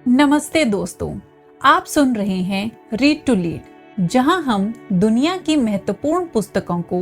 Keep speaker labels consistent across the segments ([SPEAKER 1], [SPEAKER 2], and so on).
[SPEAKER 1] नमस्ते दोस्तों, आप सुन रहे हैं रीड टू लीड, जहां हम दुनिया की महत्वपूर्ण पुस्तकों को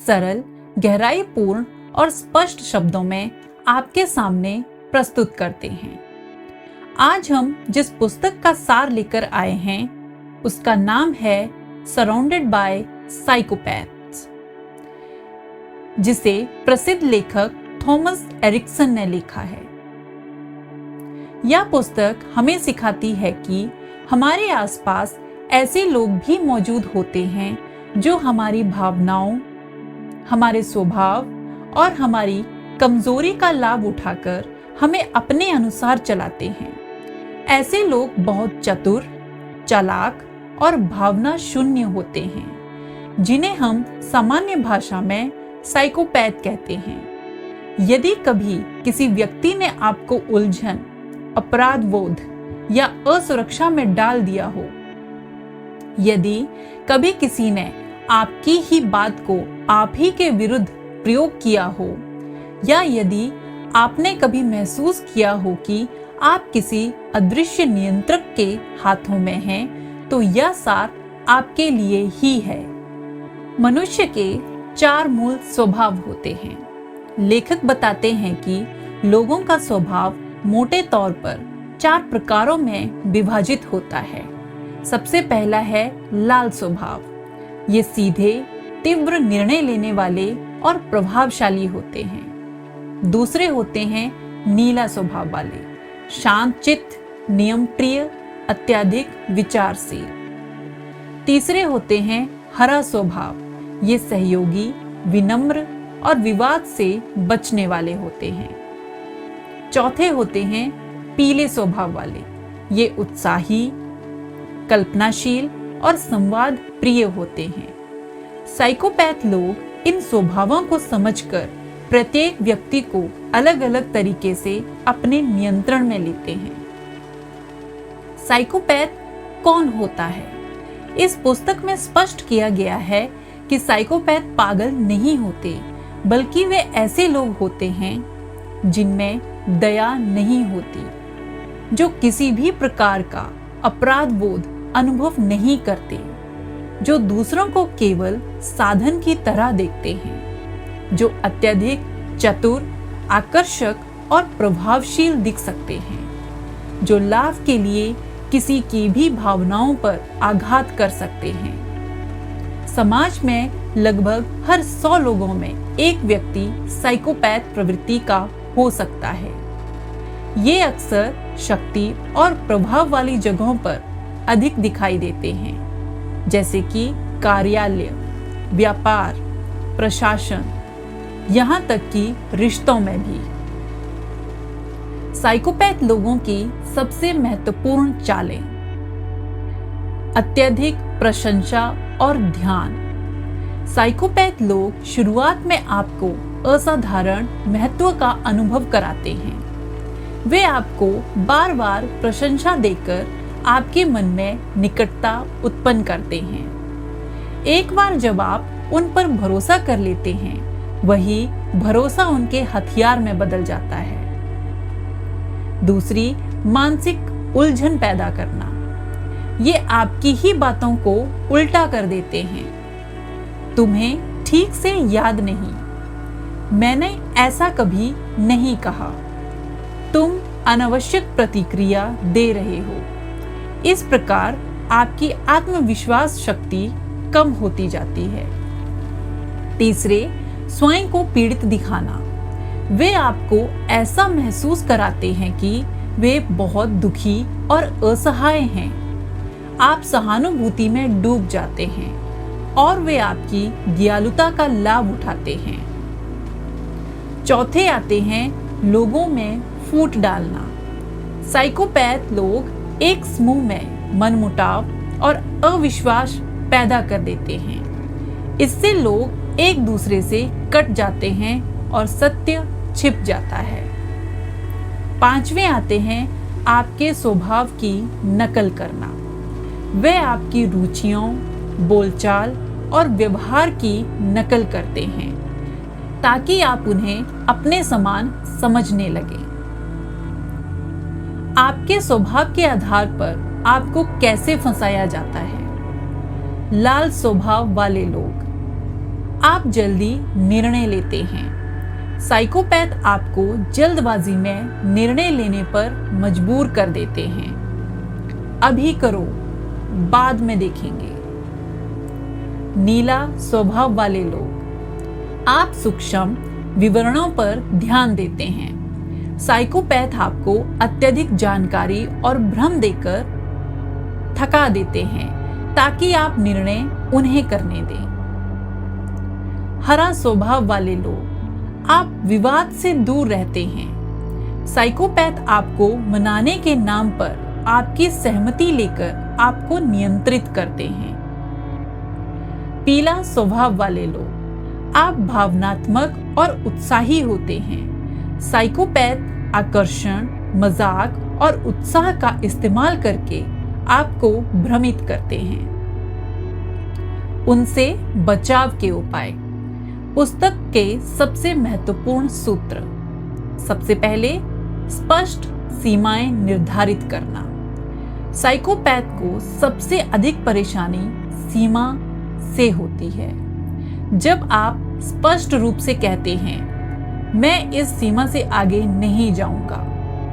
[SPEAKER 1] सरल, गहराईपूर्ण और स्पष्ट शब्दों में आपके सामने प्रस्तुत करते हैं। आज हम जिस पुस्तक का सार लेकर आए हैं, उसका नाम है सराउंडेड बाय साइकोपैथ्स, जिसे प्रसिद्ध लेखक थॉमस एरिक्सन ने लिखा है। यह पुस्तक हमें सिखाती है कि हमारे आसपास ऐसे लोग भी मौजूद होते हैं जो हमारी भावनाओं, हमारे स्वभाव और हमारी कमजोरी का लाभ उठाकर हमें अपने अनुसार चलाते हैं। ऐसे लोग बहुत चतुर, चालाक और भावना शून्य होते हैं, जिन्हें हम सामान्य भाषा में साइकोपैथ कहते हैं। यदि कभी किसी व्यक्ति ने आपको उलझन, अपराध बोध या असुरक्षा में डाल दिया हो, यदि कभी किसी ने आपकी ही बात को आप ही के विरुद्ध प्रयोग किया हो, या यदि आपने कभी महसूस किया हो कि आप किसी अदृश्य नियंत्रक के हाथों में हैं, तो यह सार आपके लिए ही है। मनुष्य के 4 मूल स्वभाव होते हैं। लेखक बताते हैं कि लोगों का स्वभाव मोटे तौर पर 4 प्रकारों में विभाजित होता है। सबसे पहला है लाल स्वभाव। ये सीधे, तीव्र निर्णय लेने वाले और प्रभावशाली होते हैं। दूसरे होते हैं नीला स्वभाव वाले, शांत चित्त, नियम प्रिय, अत्यधिक विचारशील। तीसरे होते हैं हरा स्वभाव। ये सहयोगी, विनम्र और विवाद से बचने वाले होते हैं। चौथे होते हैं पीले स्वभाव वाले। ये उत्साही, कल्पनाशील और संवाद प्रिय होते हैं। साइकोपैथ लोग इन स्वभावों को समझकर प्रत्येक व्यक्ति को अलग अलग तरीके से अपने नियंत्रण में लेते हैं। साइकोपैथ कौन होता है? इस पुस्तक में स्पष्ट किया गया है कि साइकोपैथ पागल नहीं होते, बल्कि वे ऐसे लोग होते हैं जिनमें दया नहीं होती, जो किसी भी प्रकार का अपराध बोध अनुभव नहीं करते, जो दूसरों को केवल साधन की तरह देखते हैं, जो अत्यधिक चतुर, आकर्षक और प्रभावशील दिख सकते हैं, जो लाभ के लिए किसी की भी भावनाओं पर आघात कर सकते हैं। समाज में लगभग हर 100 लोगों में एक व्यक्ति साइकोपैथ प्रवृत्ति का हो सकता है। ये अक्सर शक्ति और प्रभाव वाली जगहों पर अधिक दिखाई देते हैं, जैसे कि कार्यालय, व्यापार, प्रशासन, यहाँ तक कि रिश्तों में भी। साइकोपैथ लोगों की सबसे महत्वपूर्ण चालें: अत्यधिक प्रशंसा और ध्यान। साइकोपैथ लोग शुरुआत में आपको असाधारण महत्व का अनुभव कराते हैं। वे आपको बार बार प्रशंसा देकर आपके मन में निकटता उत्पन्न करते हैं। एक बार जब आप उन पर भरोसा कर लेते हैं, वही भरोसा उनके हथियार में बदल जाता है। दूसरी, मानसिक उलझन पैदा करना। ये आपकी ही बातों को उल्टा कर देते हैं। तुम्हें ठीक से याद नहीं, मैंने ऐसा कभी नहीं कहा, तुम अनावश्यक प्रतिक्रिया दे रहे हो। इस प्रकार आपकी आत्मविश्वास शक्ति कम होती जाती है। तीसरे, स्वयं को पीड़ित दिखाना। वे आपको ऐसा महसूस कराते हैं कि वे बहुत दुखी और असहाय हैं। आप सहानुभूति में डूब जाते हैं और वे आपकी दयालुता का लाभ उठाते हैं। चौथे आते हैं लोगों में फूट डालना। साइकोपैथ लोग एक समूह में मनमुटाव और अविश्वास पैदा कर देते हैं। इससे लोग एक दूसरे से कट जाते हैं और सत्य छिप जाता है। पांचवें आते हैं आपके स्वभाव की नकल करना। वे आपकी रुचियों, बोलचाल और व्यवहार की नकल करते हैं ताकि आप उन्हें अपने समान समझने लगें। आपके स्वभाव के आधार पर आपको कैसे फंसाया जाता है। लाल स्वभाव वाले लोग, आप जल्दी निर्णय लेते हैं। साइकोपैथ आपको जल्दबाजी में निर्णय लेने पर मजबूर कर देते हैं। अभी करो, बाद में देखेंगे। नीला स्वभाव वाले लोग, आप सूक्ष्म विवरणों पर ध्यान देते हैं। साइकोपैथ आपको अत्यधिक जानकारी और भ्रम देकर थका देते हैं ताकि आप निर्णय उन्हें करने दें। हरा स्वभाव वाले लोग, आप विवाद से दूर रहते हैं। साइकोपैथ आपको मनाने के नाम पर आपकी सहमति लेकर आपको नियंत्रित करते हैं। पीला स्वभाव वाले लोग, आप भावनात्मक और उत्साही होते हैं। साइकोपैथ आकर्षण, मजाक और उत्साह का इस्तेमाल करके आपको भ्रमित करते हैं। उनसे बचाव के उपाय। पुस्तक के सबसे महत्वपूर्ण सूत्र। सबसे पहले, स्पष्ट सीमाएं निर्धारित करना। साइकोपैथ को सबसे अधिक परेशानी सीमा से होती है। जब आप स्पष्ट रूप से कहते हैं, मैं इस सीमा से आगे नहीं जाऊंगा,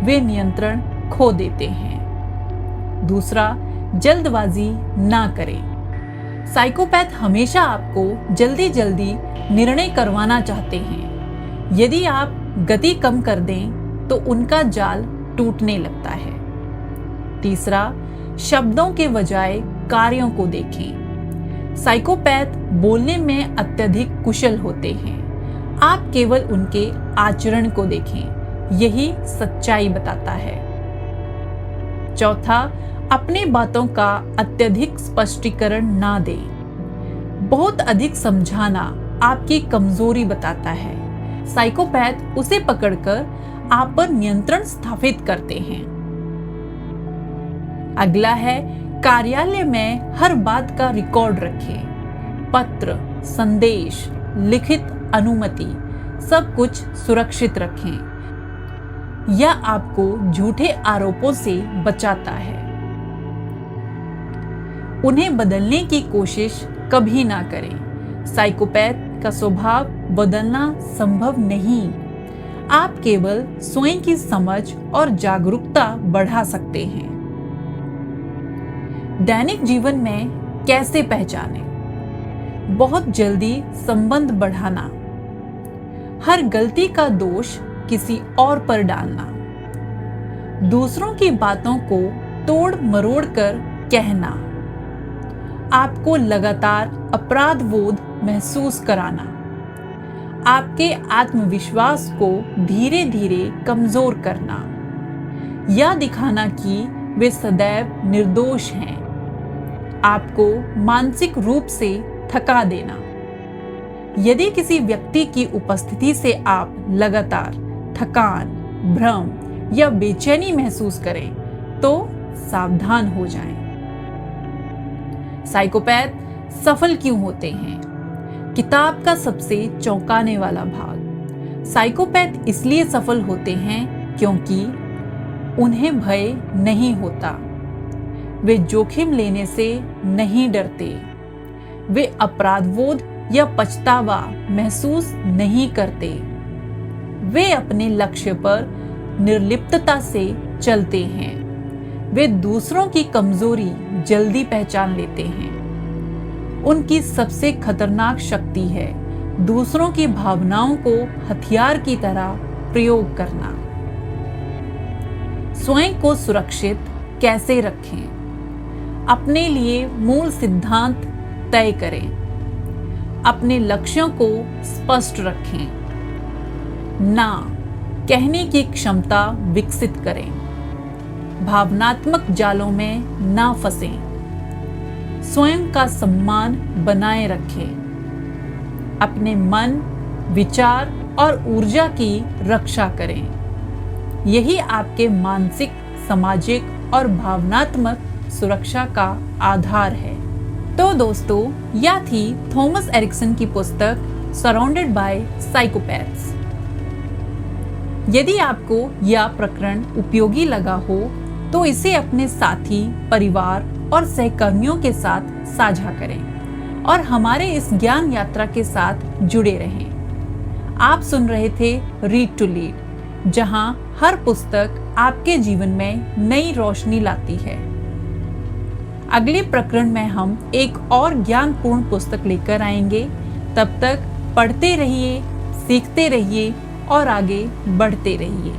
[SPEAKER 1] वे नियंत्रण खो देते हैं। दूसरा, जल्दबाजी ना करें। साइकोपैथ हमेशा आपको जल्दी जल्दी निर्णय करवाना चाहते हैं। यदि आप गति कम कर दें तो उनका जाल टूटने लगता है। तीसरा, शब्दों के बजाय कार्यों को देखें। साइकोपैथ बोलने में अत्यधिक कुशल होते हैं। आप केवल उनके आचरण को देखें, यही सच्चाई बताता है। चौथा, अपनी बातों का अत्यधिक स्पष्टीकरण ना दें। बहुत अधिक समझाना आपकी कमजोरी बताता है। साइकोपैथ उसे पकड़कर आप पर नियंत्रण स्थापित करते हैं। अगला है, कार्यालय में हर बात का रिकॉर्ड रखें। पत्र, संदेश, लिखित अनुमति, सब कुछ सुरक्षित रखें। यह आपको झूठे आरोपों से बचाता है। उन्हें बदलने की कोशिश कभी ना करें। साइकोपैथ का स्वभाव बदलना संभव नहीं। आप केवल स्वयं की समझ और जागरूकता बढ़ा सकते हैं। दैनिक जीवन में कैसे पहचानें? बहुत जल्दी संबंध बढ़ाना, हर गलती का दोष किसी और पर डालना, दूसरों की बातों को तोड़ मरोड़ कर कहना, आपको लगातार अपराध बोध महसूस कराना, आपके आत्मविश्वास को धीरे धीरे कमजोर करना, या दिखाना कि वे सदैव निर्दोष हैं, आपको मानसिक रूप से थका देना। यदि किसी व्यक्ति की उपस्थिति से आप लगातार थकान, भ्रम या बेचैनी महसूस करें तो सावधान हो जाएं। साइकोपैथ सफल क्यों होते हैं? किताब का सबसे चौंकाने वाला भाग। साइकोपैथ इसलिए सफल होते हैं क्योंकि उन्हें भय नहीं होता। वे जोखिम लेने से नहीं डरते। वे अपराधबोध या पछतावा महसूस नहीं करते। वे अपने लक्ष्य पर निर्लिप्तता से चलते हैं। वे दूसरों की कमजोरी जल्दी पहचान लेते हैं। उनकी सबसे खतरनाक शक्ति है दूसरों की भावनाओं को हथियार की तरह प्रयोग करना। स्वयं को सुरक्षित कैसे रखें? अपने लिए मूल सिद्धांत तय करें। अपने लक्ष्यों को स्पष्ट रखें। ना कहने की क्षमता विकसित करें। भावनात्मक जालों में ना फंसें। स्वयं का सम्मान बनाए रखें। अपने मन, विचार और ऊर्जा की रक्षा करें। यही आपके मानसिक, सामाजिक और भावनात्मक सुरक्षा का आधार है। तो दोस्तों, यह थी थॉमस एरिक्सन की पुस्तक सराउंडेड बाय साइकोपैथ्स। यदि आपको यह प्रकरण उपयोगी लगा हो तो इसे अपने साथी, परिवार और सहकर्मियों के साथ साझा करें और हमारे इस ज्ञान यात्रा के साथ जुड़े रहें। आप सुन रहे थे रीड टू लीड, जहां हर पुस्तक आपके जीवन में नई रोशनी लाती है। अगले प्रकरण में हम एक और ज्ञानपूर्ण पुस्तक लेकर आएंगे। तब तक पढ़ते रहिए, सीखते रहिए और आगे बढ़ते रहिए।